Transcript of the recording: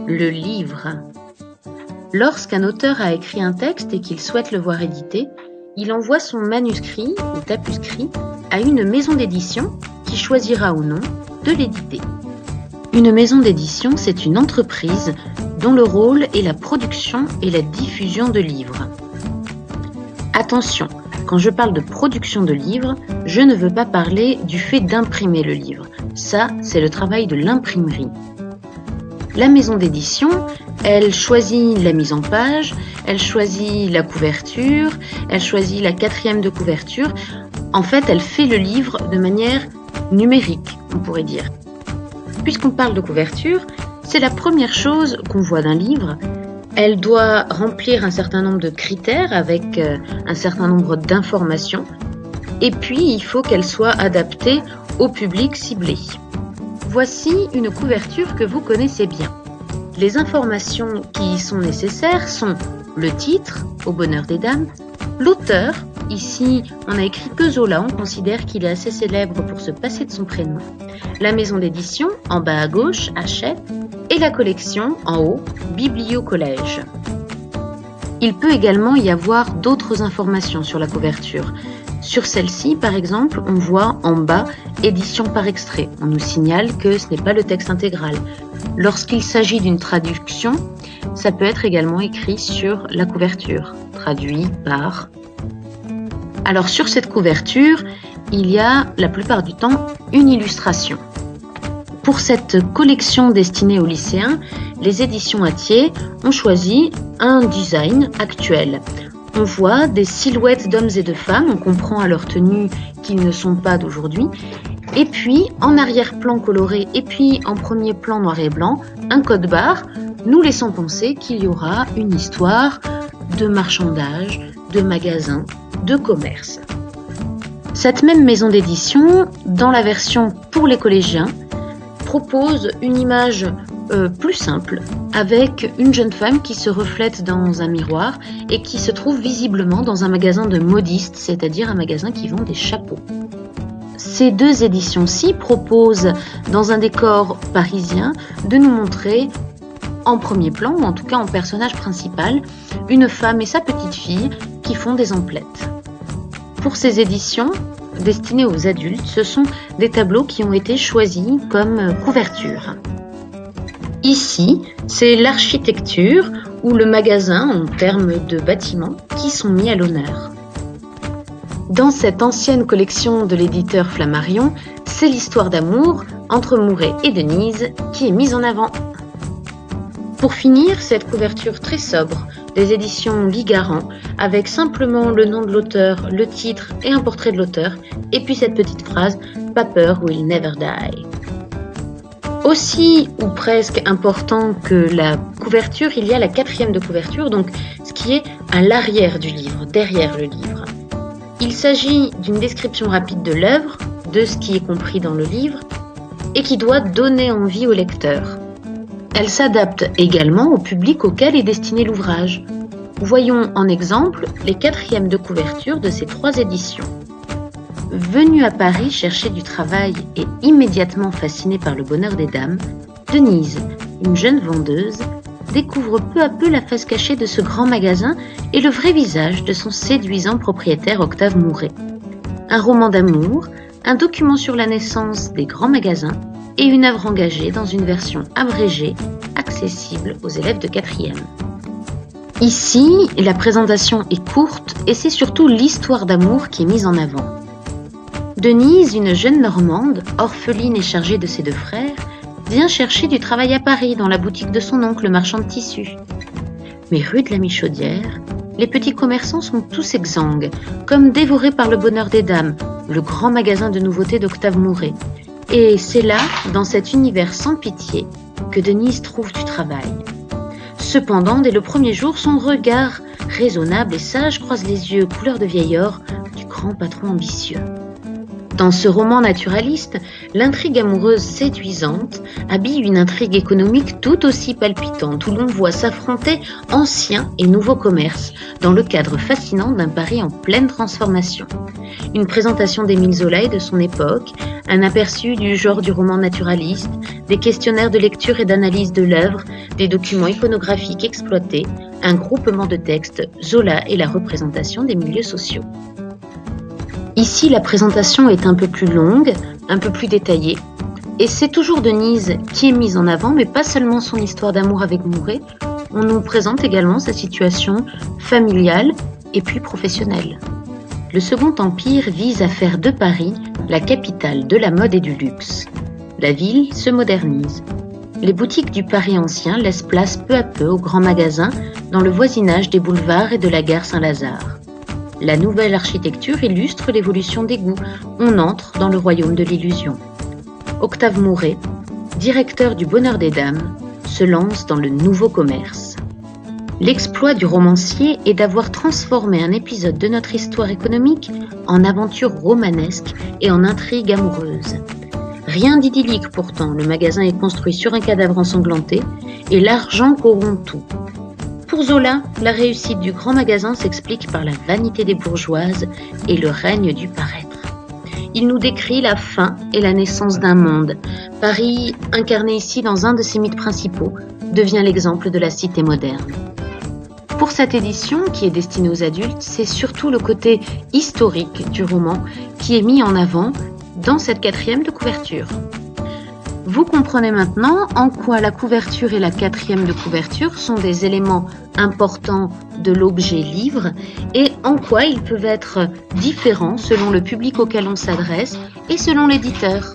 le livre. Lorsqu'un auteur a écrit un texte et qu'il souhaite le voir édité, il envoie son manuscrit ou tapuscrit à une maison d'édition qui choisira ou non de l'éditer. Une maison d'édition, c'est une entreprise dont le rôle est la production et la diffusion de livres. Attention, quand je parle de production de livres, je ne veux pas parler du fait d'imprimer le livre. Ça, c'est le travail de l'imprimerie. La maison d'édition, elle choisit la mise en page, elle choisit la couverture, elle choisit la 4e de couverture. En fait, elle fait le livre de manière numérique, on pourrait dire. Puisqu'on parle de couverture, c'est la première chose qu'on voit d'un livre. Elle doit remplir un certain nombre de critères avec un certain nombre d'informations. Et puis, il faut qu'elle soit adaptée au public ciblé. Voici une couverture que vous connaissez bien. Les informations qui y sont nécessaires sont le titre, Au bonheur des dames, l'auteur, ici on a écrit que Zola, on considère qu'il est assez célèbre pour se passer de son prénom, la maison d'édition, en bas à gauche, Hachette, et la collection, en haut, Bibliocollège. Il peut également y avoir d'autres informations sur la couverture. Sur celle-ci, par exemple, on voit en bas « Édition par extrait ». On nous signale que ce n'est pas le texte intégral. Lorsqu'il s'agit d'une traduction, ça peut être également écrit sur la couverture, traduit par. Alors sur cette couverture, il y a la plupart du temps une illustration. Pour cette collection destinée aux lycéens, les éditions Hatier ont choisi un design actuel. On voit des silhouettes d'hommes et de femmes, on comprend à leur tenue qu'ils ne sont pas d'aujourd'hui. Et puis, en arrière-plan coloré et puis en premier plan noir et blanc, un code barre nous laissant penser qu'il y aura une histoire de marchandage, de magasin, de commerce. Cette même maison d'édition, dans la version pour les collégiens, propose une image plus simple, avec une jeune femme qui se reflète dans un miroir et qui se trouve visiblement dans un magasin de modistes, c'est-à-dire un magasin qui vend des chapeaux. Ces deux éditions-ci proposent, dans un décor parisien, de nous montrer en premier plan, ou en tout cas en personnage principal, une femme et sa petite fille qui font des emplettes. Pour ces éditions, destinées aux adultes, ce sont des tableaux qui ont été choisis comme couverture. Ici, c'est l'architecture ou le magasin en termes de bâtiments qui sont mis à l'honneur. Dans cette ancienne collection de l'éditeur Flammarion, c'est l'histoire d'amour entre Mouret et Denise qui est mise en avant. Pour finir, cette couverture très sobre des éditions Guy Garand, avec simplement le nom de l'auteur, le titre et un portrait de l'auteur, et puis cette petite phrase « Paper will never die ». Aussi ou presque important que la couverture, il y a la 4e de couverture, donc ce qui est à l'arrière du livre, derrière le livre. Il s'agit d'une description rapide de l'œuvre, de ce qui est compris dans le livre, et qui doit donner envie au lecteur. Elle s'adapte également au public auquel est destiné l'ouvrage. Voyons en exemple les 4e de couverture de ces 3 éditions. Venue à Paris chercher du travail et immédiatement fascinée par le bonheur des dames, Denise, une jeune vendeuse, découvre peu à peu la face cachée de ce grand magasin et le vrai visage de son séduisant propriétaire Octave Mouret. Un roman d'amour, un document sur la naissance des grands magasins et une œuvre engagée dans une version abrégée, accessible aux élèves de 4e. Ici, la présentation est courte et c'est surtout l'histoire d'amour qui est mise en avant. Denise, une jeune Normande, orpheline et chargée de ses 2 frères, vient chercher du travail à Paris dans la boutique de son oncle marchand de tissus. Mais rue de la Michaudière, les petits commerçants sont tous exsangues, comme dévorés par le bonheur des dames, le grand magasin de nouveautés d'Octave Mouret. Et c'est là, dans cet univers sans pitié, que Denise trouve du travail. Cependant, dès le premier jour, son regard raisonnable et sage croise les yeux couleur de vieil or du grand patron ambitieux. Dans ce roman naturaliste, l'intrigue amoureuse séduisante habille une intrigue économique tout aussi palpitante où l'on voit s'affronter anciens et nouveaux commerces dans le cadre fascinant d'un Paris en pleine transformation. Une présentation d'Émile Zola et de son époque, un aperçu du genre du roman naturaliste, des questionnaires de lecture et d'analyse de l'œuvre, des documents iconographiques exploités, un groupement de textes, Zola et la représentation des milieux sociaux. Ici, la présentation est un peu plus longue, un peu plus détaillée, et c'est toujours Denise qui est mise en avant, mais pas seulement son histoire d'amour avec Mouret, on nous présente également sa situation familiale et puis professionnelle. Le Second Empire vise à faire de Paris la capitale de la mode et du luxe. La ville se modernise. Les boutiques du Paris ancien laissent place peu à peu aux grands magasins dans le voisinage des boulevards et de la gare Saint-Lazare. La nouvelle architecture illustre l'évolution des goûts. On entre dans le royaume de l'illusion. Octave Mouret, directeur du Bonheur des Dames, se lance dans le nouveau commerce. L'exploit du romancier est d'avoir transformé un épisode de notre histoire économique en aventure romanesque et en intrigue amoureuse. Rien d'idyllique pourtant, le magasin est construit sur un cadavre ensanglanté et l'argent corrompt tout. Pour Zola, la réussite du grand magasin s'explique par la vanité des bourgeoises et le règne du paraître. Il nous décrit la fin et la naissance d'un monde. Paris, incarné ici dans un de ses mythes principaux, devient l'exemple de la cité moderne. Pour cette édition, qui est destinée aux adultes, c'est surtout le côté historique du roman qui est mis en avant dans cette 4e de couverture. Vous comprenez maintenant en quoi la couverture et la 4e de couverture sont des éléments importants de l'objet livre et en quoi ils peuvent être différents selon le public auquel on s'adresse et selon l'éditeur.